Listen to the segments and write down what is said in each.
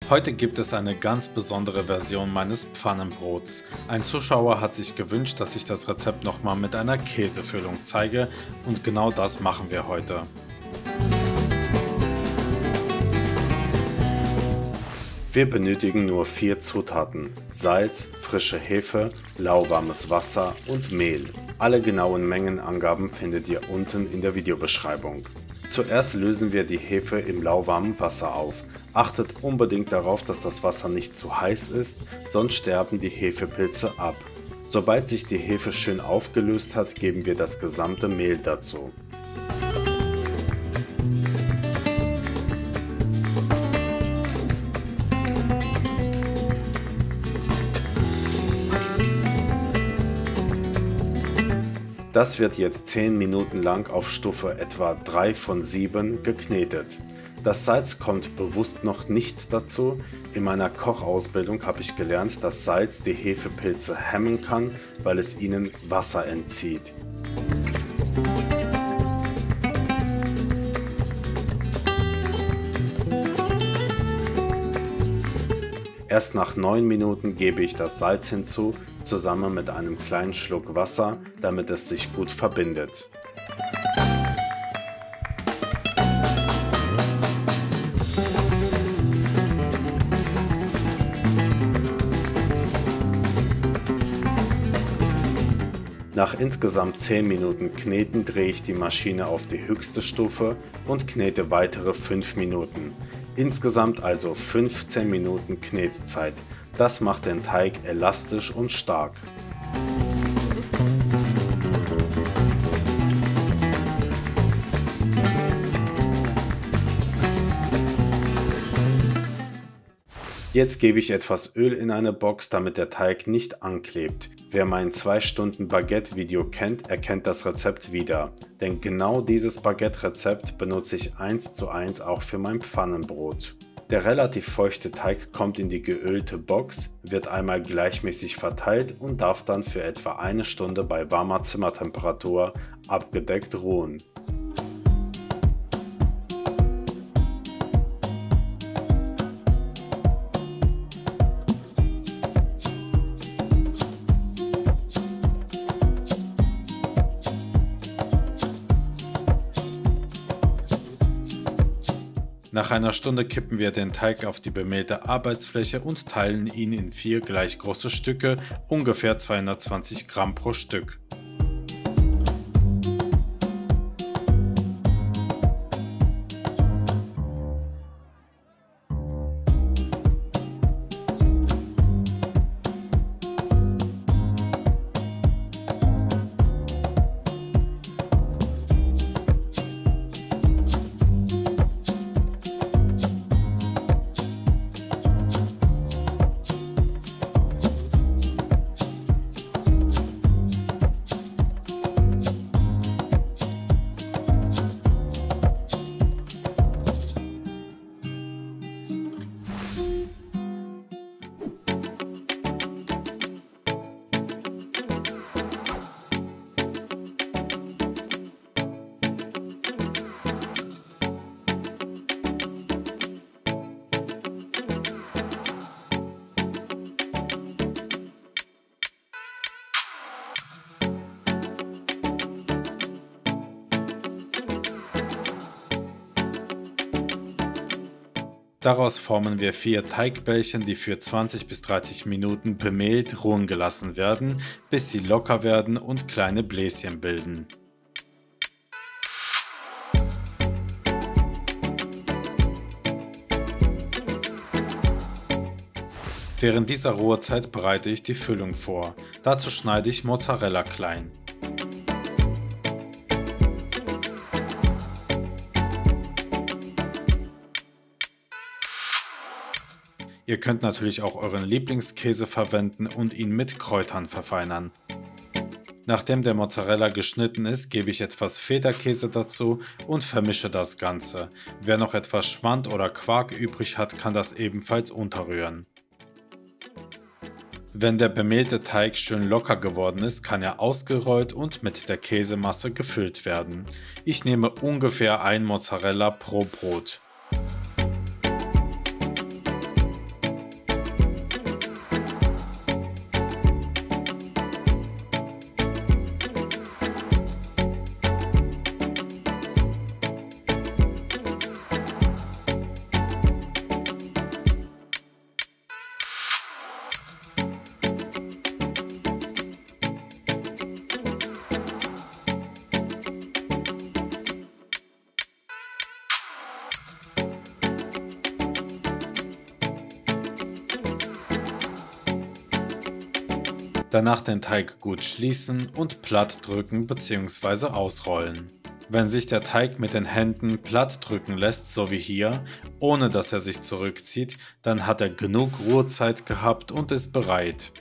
Heute gibt es eine ganz besondere Version meines Pfannenbrots. Ein Zuschauer hat sich gewünscht, dass ich das Rezept nochmal mit einer Käsefüllung zeige und genau das machen wir heute. Wir benötigen nur 4 Zutaten: Salz, frische Hefe, lauwarmes Wasser und Mehl. Alle genauen Mengenangaben findet ihr unten in der Videobeschreibung. Zuerst lösen wir die Hefe im lauwarmen Wasser auf. Achtet unbedingt darauf, dass das Wasser nicht zu heiß ist, sonst sterben die Hefepilze ab. Sobald sich die Hefe schön aufgelöst hat, geben wir das gesamte Mehl dazu. Das wird jetzt 10 Minuten lang auf Stufe etwa 3 von 7 geknetet. Das Salz kommt bewusst noch nicht dazu. In meiner Kochausbildung habe ich gelernt, dass Salz die Hefepilze hemmen kann, weil es ihnen Wasser entzieht. Erst nach 9 Minuten gebe ich das Salz hinzu, zusammen mit einem kleinen Schluck Wasser, damit es sich gut verbindet. Nach insgesamt 10 Minuten Kneten drehe ich die Maschine auf die höchste Stufe und knete weitere 5 Minuten. Insgesamt also 15 Minuten Knetzeit. Das macht den Teig elastisch und stark. Jetzt gebe ich etwas Öl in eine Box, damit der Teig nicht anklebt. Wer mein 2 Stunden Baguette-Video kennt, erkennt das Rezept wieder. Denn genau dieses Baguette-Rezept benutze ich 1:1 auch für mein Pfannenbrot. Der relativ feuchte Teig kommt in die geölte Box, wird einmal gleichmäßig verteilt und darf dann für etwa 1 Stunde bei warmer Zimmertemperatur abgedeckt ruhen. Nach einer Stunde kippen wir den Teig auf die bemehlte Arbeitsfläche und teilen ihn in 4 gleich große Stücke, ungefähr 220 Gramm pro Stück. Daraus formen wir 4 Teigbällchen, die für 20 bis 30 Minuten bemehlt ruhen gelassen werden, bis sie locker werden und kleine Bläschen bilden. Während dieser Ruhezeit bereite ich die Füllung vor. Dazu schneide ich Mozzarella klein. Ihr könnt natürlich auch euren Lieblingskäse verwenden und ihn mit Kräutern verfeinern. Nachdem der Mozzarella geschnitten ist, gebe ich etwas Feta-Käse dazu und vermische das Ganze. Wer noch etwas Schmand oder Quark übrig hat, kann das ebenfalls unterrühren. Wenn der bemehlte Teig schön locker geworden ist, kann er ausgerollt und mit der Käsemasse gefüllt werden. Ich nehme ungefähr ein Mozzarella pro Brot. Danach den Teig gut schließen und platt drücken bzw. ausrollen. Wenn sich der Teig mit den Händen platt drücken lässt, so wie hier, ohne dass er sich zurückzieht, dann hat er genug Ruhezeit gehabt und ist bereit.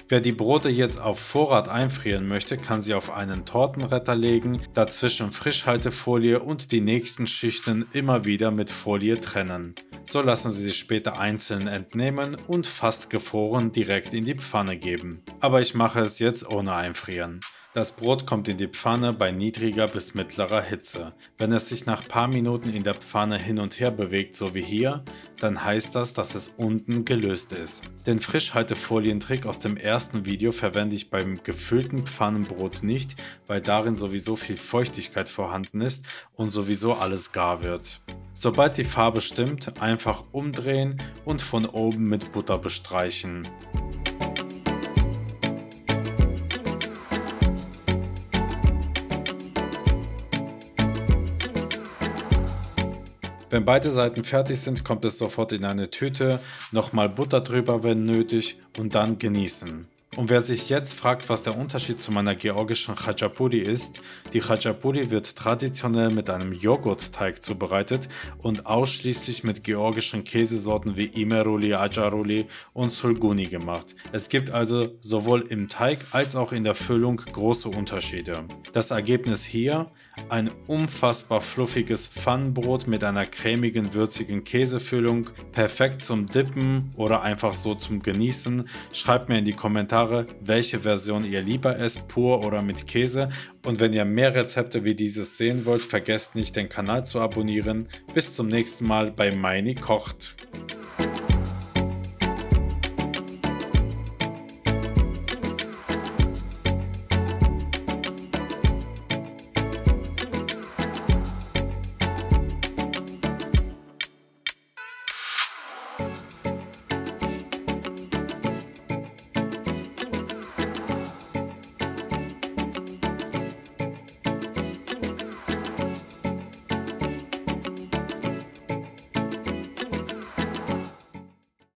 Wer die Brote jetzt auf Vorrat einfrieren möchte, kann sie auf einen Tortenretter legen, dazwischen Frischhaltefolie und die nächsten Schichten immer wieder mit Folie trennen. So lassen Sie sie später einzeln entnehmen und fast gefroren direkt in die Pfanne geben. Aber ich mache es jetzt ohne Einfrieren. Das Brot kommt in die Pfanne bei niedriger bis mittlerer Hitze. Wenn es sich nach paar Minuten in der Pfanne hin und her bewegt, so wie hier, dann heißt das, dass es unten gelöst ist. Den Frischhaltefolientrick aus dem ersten Video verwende ich beim gefüllten Pfannenbrot nicht, weil darin sowieso viel Feuchtigkeit vorhanden ist und sowieso alles gar wird. Sobald die Farbe stimmt, einfach umdrehen und von oben mit Butter bestreichen. Wenn beide Seiten fertig sind, kommt es sofort in eine Tüte, nochmal Butter drüber, wenn nötig, und dann genießen. Und wer sich jetzt fragt, was der Unterschied zu meiner georgischen Khachapuri ist, die Khachapuri wird traditionell mit einem Joghurtteig zubereitet und ausschließlich mit georgischen Käsesorten wie Imeruli, Acaruli und Sulguni gemacht. Es gibt also sowohl im Teig als auch in der Füllung große Unterschiede. Das Ergebnis hier: ein unfassbar fluffiges Pfannenbrot mit einer cremigen, würzigen Käsefüllung, perfekt zum Dippen oder einfach so zum Genießen. Schreibt mir in die Kommentare, welche Version ihr lieber esst, pur oder mit Käse. Und wenn ihr mehr Rezepte wie dieses sehen wollt, vergesst nicht, den Kanal zu abonnieren. Bis zum nächsten Mal bei Meini kocht.